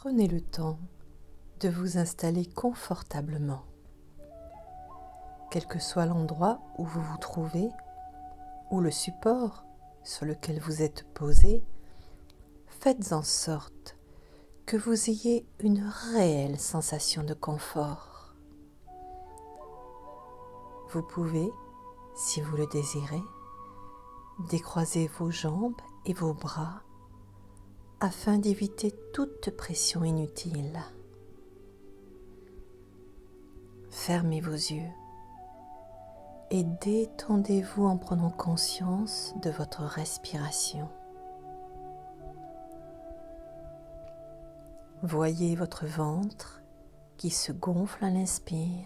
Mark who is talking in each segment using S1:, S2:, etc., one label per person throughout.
S1: Prenez le temps de vous installer confortablement. Quel que soit l'endroit où vous vous trouvez ou le support sur lequel vous êtes posé, faites en sorte que vous ayez une réelle sensation de confort. Vous pouvez, si vous le désirez, décroiser vos jambes et vos bras afin d'éviter toute pression inutile. Fermez vos yeux et détendez-vous en prenant conscience de votre respiration. Voyez votre ventre qui se gonfle à l'inspire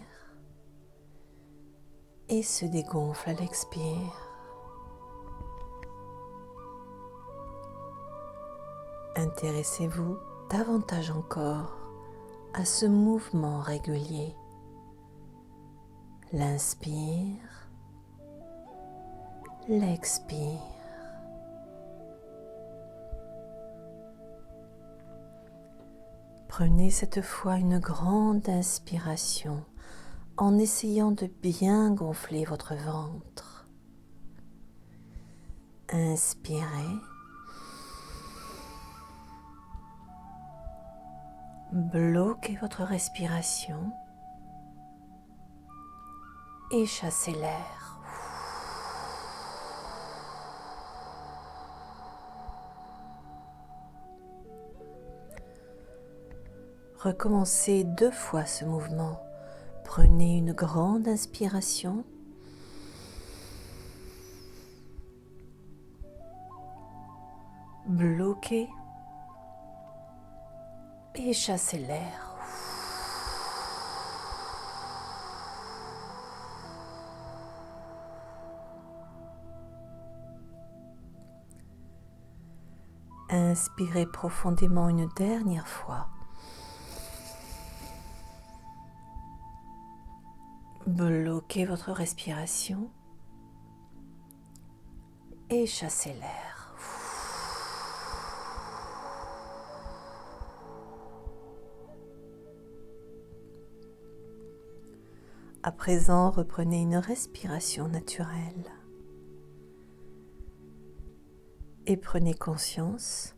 S1: et se dégonfle à l'expire. Intéressez-vous davantage encore à ce mouvement régulier. L'inspire, l'expire. Prenez cette fois une grande inspiration en essayant de bien gonfler votre ventre. Inspirez. Bloquez votre respiration et chassez l'air. Recommencez 2 fois ce mouvement. Prenez une grande inspiration. Bloquez et chassez l'air. Inspirez profondément une dernière fois. Bloquez votre respiration et chassez l'air. À présent, reprenez une respiration naturelle et prenez conscience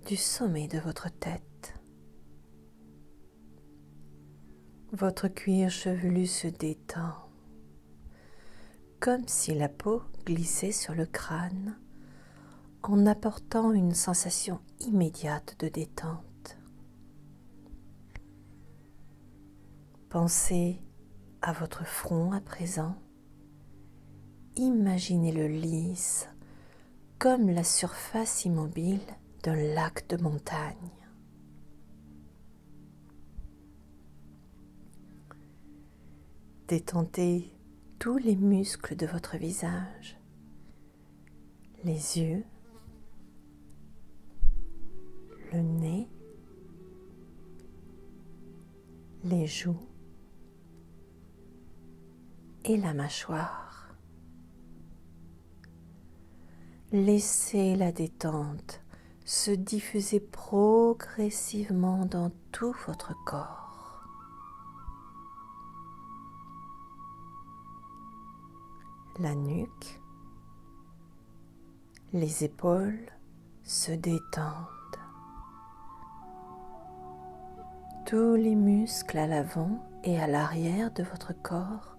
S1: du sommet de votre tête. Votre cuir chevelu se détend, comme si la peau glissait sur le crâne en apportant une sensation immédiate de détente. Pensez à votre front à présent. Imaginez-le lisse, comme la surface immobile d'un lac de montagne. Détendez tous les muscles de votre visage, les yeux, le nez, les joues et la mâchoire. Laissez la détente se diffuser progressivement dans tout votre corps. La nuque, les épaules se détendent. Tous les muscles à l'avant et à l'arrière de votre corps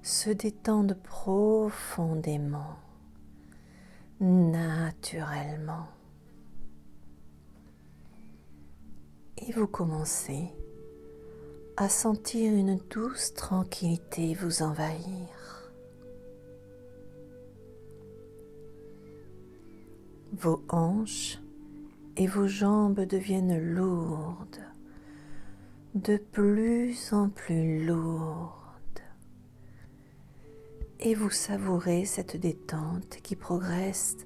S1: se détendent profondément, naturellement. Et vous commencez à sentir une douce tranquillité vous envahir. Vos hanches et vos jambes deviennent lourdes, de plus en plus lourdes. Et vous savourez cette détente qui progresse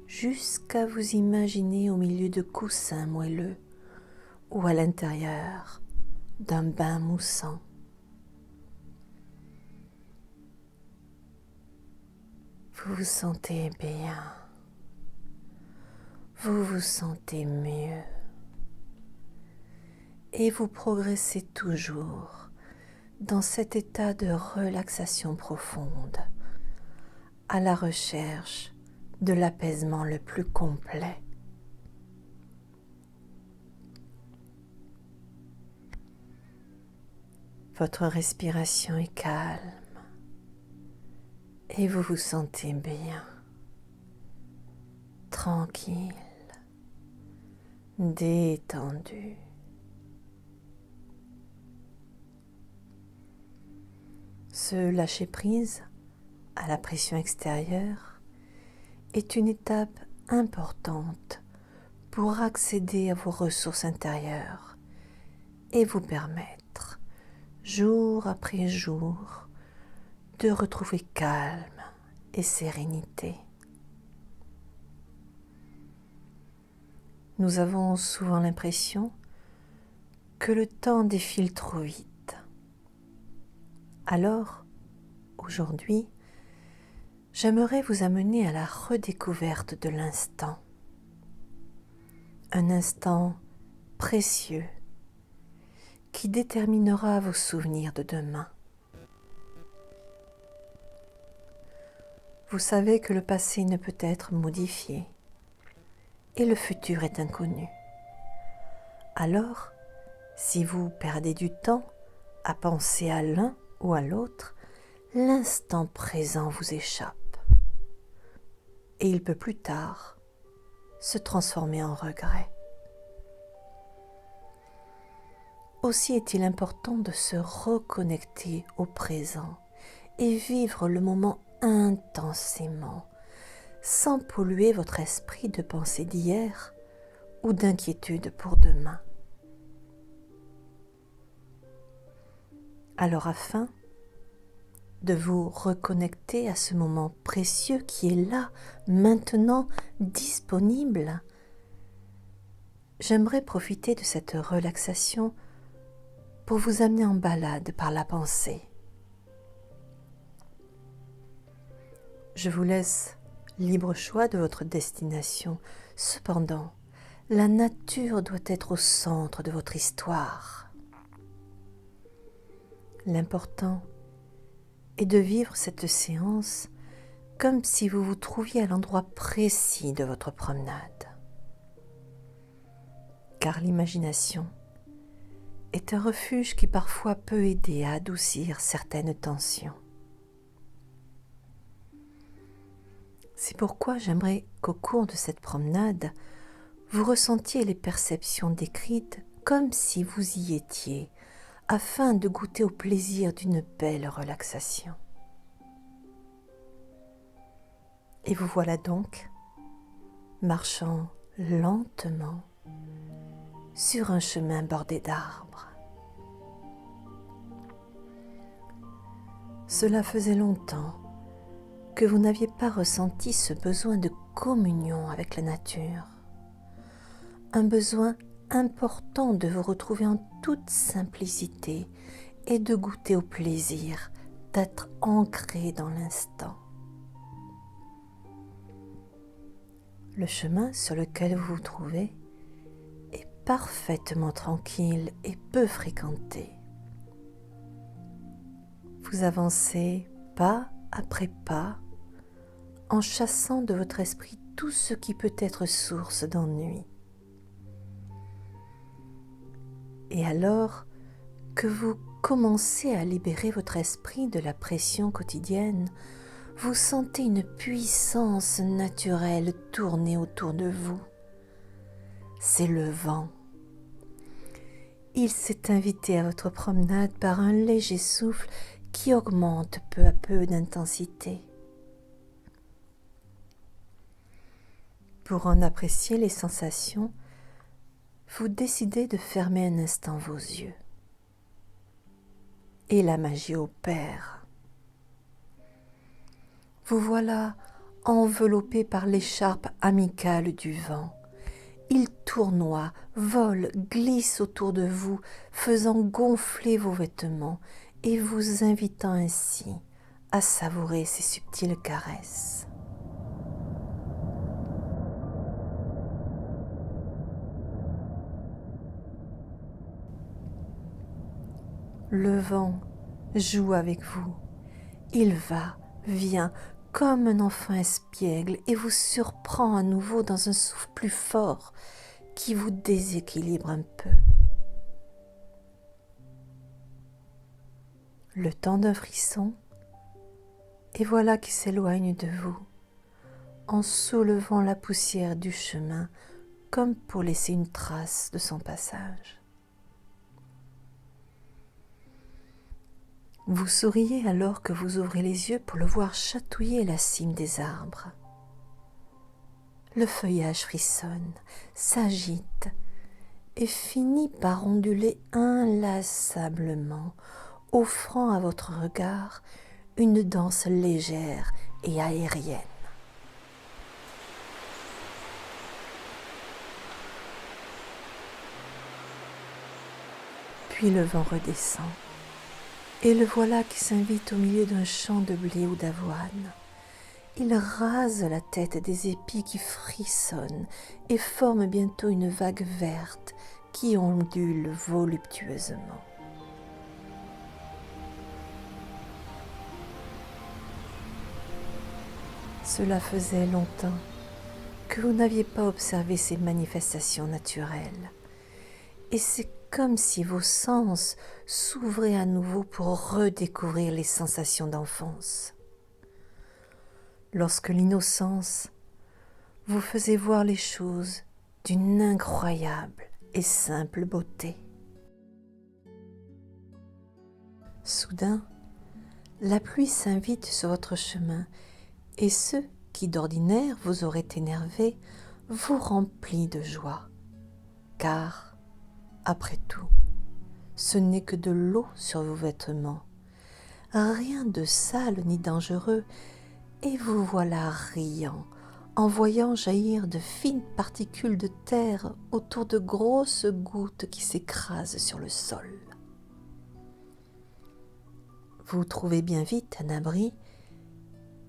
S1: jusqu'à vous imaginer au milieu de coussins moelleux ou à l'intérieur d'un bain moussant. Vous vous sentez bien. Vous vous sentez mieux. et vous progressez toujours dans cet état de relaxation profonde, à la recherche de l'apaisement le plus complet. Votre respiration est calme et vous vous sentez bien, tranquille, détendu. Ce lâcher-prise à la pression extérieure est une étape importante pour accéder à vos ressources intérieures et vous permettre, jour après jour, de retrouver calme et sérénité. Nous avons souvent l'impression que le temps défile trop vite. Alors, aujourd'hui, j'aimerais vous amener à la redécouverte de l'instant. Un instant précieux qui déterminera vos souvenirs de demain. Vous savez que le passé ne peut être modifié et le futur est inconnu. Alors, si vous perdez du temps à penser à l'un ou à l'autre, l'instant présent vous échappe et il peut plus tard se transformer en regret. Aussi est-il important de se reconnecter au présent et vivre le moment intensément, sans polluer votre esprit de pensées d'hier ou d'inquiétude pour demain. Alors afin de vous reconnecter à ce moment précieux qui est là, maintenant, disponible, j'aimerais profiter de cette relaxation pour vous amener en balade par la pensée. Je vous laisse libre choix de votre destination. Cependant, la nature doit être au centre de votre histoire. L'important est de vivre cette séance comme si vous vous trouviez à l'endroit précis de votre promenade. Car l'imagination est un refuge qui parfois peut aider à adoucir certaines tensions. C'est pourquoi j'aimerais qu'au cours de cette promenade, vous ressentiez les perceptions décrites comme si vous y étiez, afin de goûter au plaisir d'une belle relaxation. Et vous voilà donc, marchant lentement sur un chemin bordé d'arbres. Cela faisait longtemps que vous n'aviez pas ressenti ce besoin de communion avec la nature, un besoin important de vous retrouver en toute simplicité et de goûter au plaisir d'être ancré dans l'instant. Le chemin sur lequel vous vous trouvez est parfaitement tranquille et peu fréquenté. Vous avancez pas après pas en chassant de votre esprit tout ce qui peut être source d'ennui. Et alors que vous commencez à libérer votre esprit de la pression quotidienne, vous sentez une puissance naturelle tourner autour de vous. C'est le vent. Il s'est invité à votre promenade par un léger souffle qui augmente peu à peu d'intensité. Pour en apprécier les sensations, vous décidez de fermer un instant vos yeux. Et la magie opère. Vous voilà enveloppé par l'écharpe amicale du vent. Il tournoie, vole, glisse autour de vous, faisant gonfler vos vêtements et vous invitant ainsi à savourer ses subtiles caresses. Le vent joue avec vous. Il va, vient, comme un enfant espiègle et vous surprend à nouveau dans un souffle plus fort qui vous déséquilibre un peu. Le temps d'un frisson, et voilà qu'il s'éloigne de vous, en soulevant la poussière du chemin comme pour laisser une trace de son passage. Vous souriez alors que vous ouvrez les yeux pour le voir chatouiller la cime des arbres. Le feuillage frissonne, s'agite et finit par onduler inlassablement, offrant à votre regard une danse légère et aérienne. Puis le vent redescend, et le voilà qui s'invite au milieu d'un champ de blé ou d'avoine. Il rase la tête des épis qui frissonnent et forme bientôt une vague verte qui ondule voluptueusement. Cela faisait longtemps que vous n'aviez pas observé ces manifestations naturelles, et c'est comme si vos sens s'ouvraient à nouveau pour redécouvrir les sensations d'enfance. Lorsque l'innocence vous faisait voir les choses d'une incroyable et simple beauté. Soudain, la pluie s'invite sur votre chemin et ce qui d'ordinaire vous aurait énervé vous remplit de joie, car, après tout, ce n'est que de l'eau sur vos vêtements, rien de sale ni dangereux, et vous voilà riant en voyant jaillir de fines particules de terre autour de grosses gouttes qui s'écrasent sur le sol. Vous trouvez bien vite un abri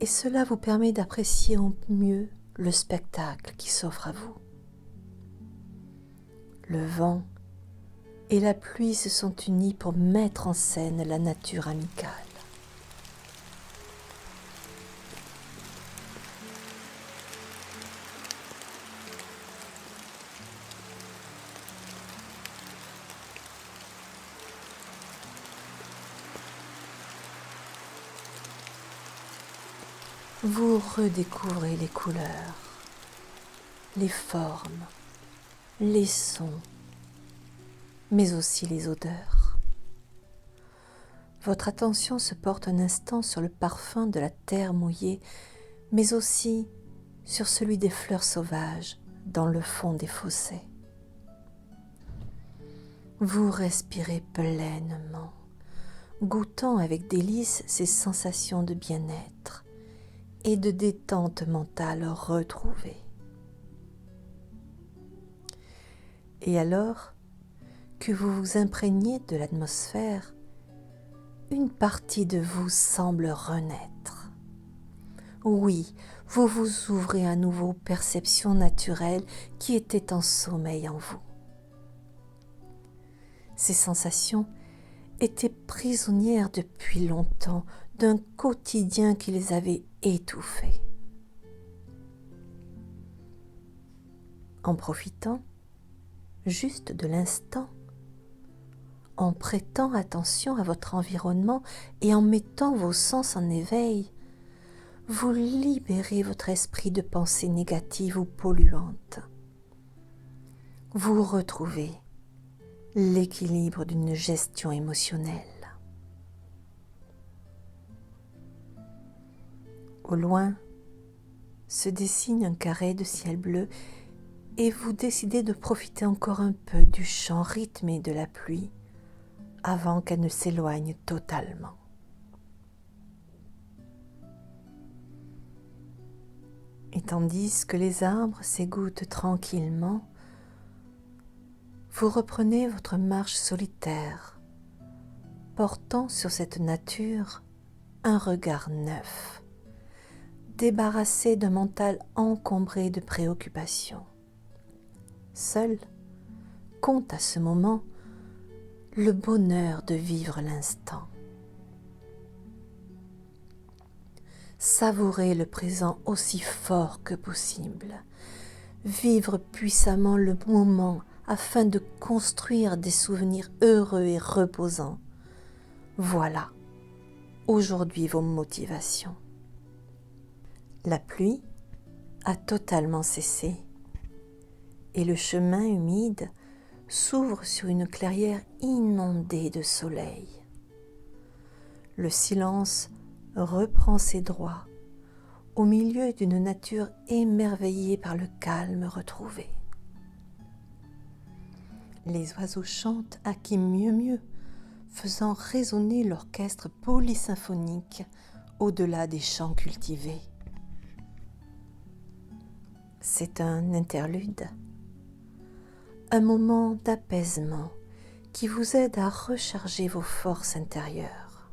S1: et cela vous permet d'apprécier au mieux le spectacle qui s'offre à vous. Le vent et la pluie se sont unis pour mettre en scène la nature amicale. Vous redécouvrez les couleurs, les formes, les sons, mais aussi les odeurs. Votre attention se porte un instant sur le parfum de la terre mouillée, mais aussi sur celui des fleurs sauvages dans le fond des fossés. Vous respirez pleinement, goûtant avec délice ces sensations de bien-être et de détente mentale retrouvée. Et alors que vous vous imprégnez de l'atmosphère, une partie de vous semble renaître. Oui, vous vous ouvrez à nouveau aux perceptions naturelles qui étaient en sommeil en vous. Ces sensations étaient prisonnières depuis longtemps d'un quotidien qui les avait étouffées. En profitant juste de l'instant, en prêtant attention à votre environnement et en mettant vos sens en éveil, vous libérez votre esprit de pensées négatives ou polluantes. Vous retrouvez l'équilibre d'une gestion émotionnelle. Au loin se dessine un carré de ciel bleu et vous décidez de profiter encore un peu du chant rythmé de la pluie avant qu'elle ne s'éloigne totalement. Et tandis que les arbres s'égouttent tranquillement, vous reprenez votre marche solitaire, portant sur cette nature un regard neuf, débarrassé d'un mental encombré de préoccupations. Seul compte à ce moment le bonheur de vivre l'instant. Savourez le présent aussi fort que possible. Vivre puissamment le moment afin de construire des souvenirs heureux et reposants. Voilà, aujourd'hui vos motivations. La pluie a totalement cessé et le chemin humide s'ouvre sur une clairière inondée de soleil. Le silence reprend ses droits au milieu d'une nature émerveillée par le calme retrouvé. Les oiseaux chantent à qui mieux mieux, faisant résonner l'orchestre polysymphonique au-delà des champs cultivés. C'est un interlude, un moment d'apaisement qui vous aide à recharger vos forces intérieures.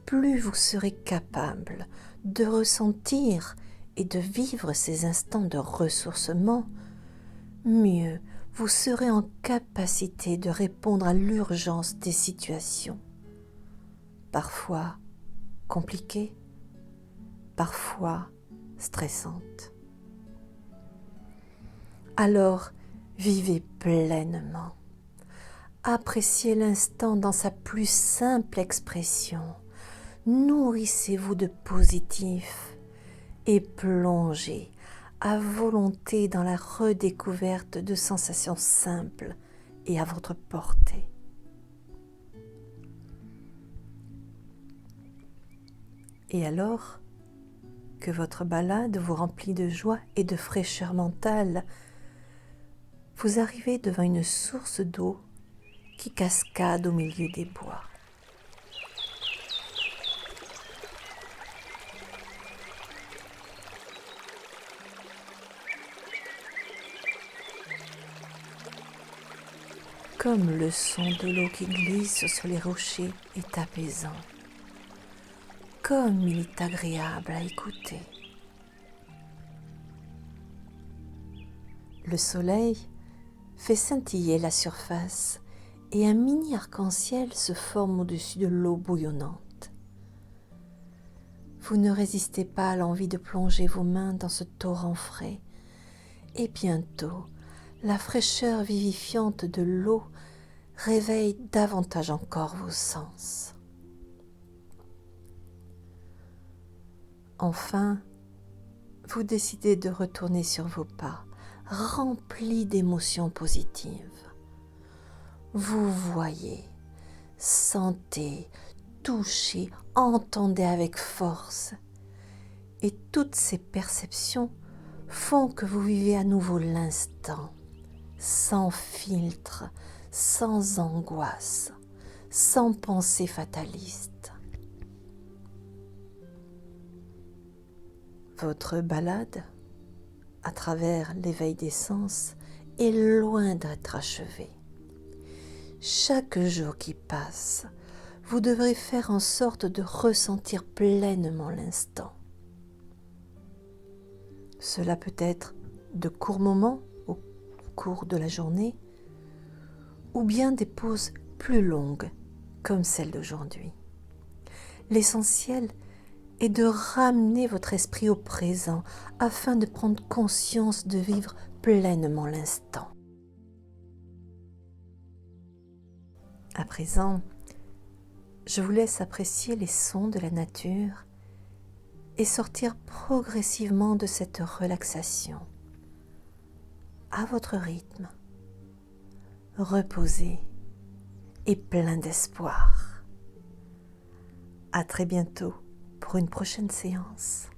S1: Plus vous serez capable de ressentir et de vivre ces instants de ressourcement, mieux vous serez en capacité de répondre à l'urgence des situations, parfois compliquées, parfois stressantes. Alors, vivez pleinement. Appréciez l'instant dans sa plus simple expression. Nourrissez-vous de positif et plongez à volonté dans la redécouverte de sensations simples et à votre portée. Et alors que votre balade vous remplit de joie et de fraîcheur mentale, vous arrivez devant une source d'eau qui cascade au milieu des bois. Comme le son de l'eau qui glisse sur les rochers est apaisant, comme il est agréable à écouter. Le soleil fait scintiller la surface et un mini arc-en-ciel se forme au-dessus de l'eau bouillonnante. Vous ne résistez pas à l'envie de plonger vos mains dans ce torrent frais et bientôt, la fraîcheur vivifiante de l'eau réveille davantage encore vos sens. Enfin, vous décidez de retourner sur vos pas, rempli d'émotions positives. Vous voyez, sentez, touchez, entendez avec force. Et toutes ces perceptions font que vous vivez à nouveau l'instant, sans filtre, sans angoisse, sans pensée fataliste. Votre balade, à travers l'éveil des sens, est loin d'être achevée. Chaque jour qui passe, vous devrez faire en sorte de ressentir pleinement l'instant. Cela peut être de courts moments au cours de la journée, ou bien des pauses plus longues, comme celle d'aujourd'hui. L'essentiel est de ramener votre esprit au présent afin de prendre conscience de vivre pleinement l'instant. À présent, je vous laisse apprécier les sons de la nature et sortir progressivement de cette relaxation à votre rythme, reposé et plein d'espoir. À très bientôt pour une prochaine séance.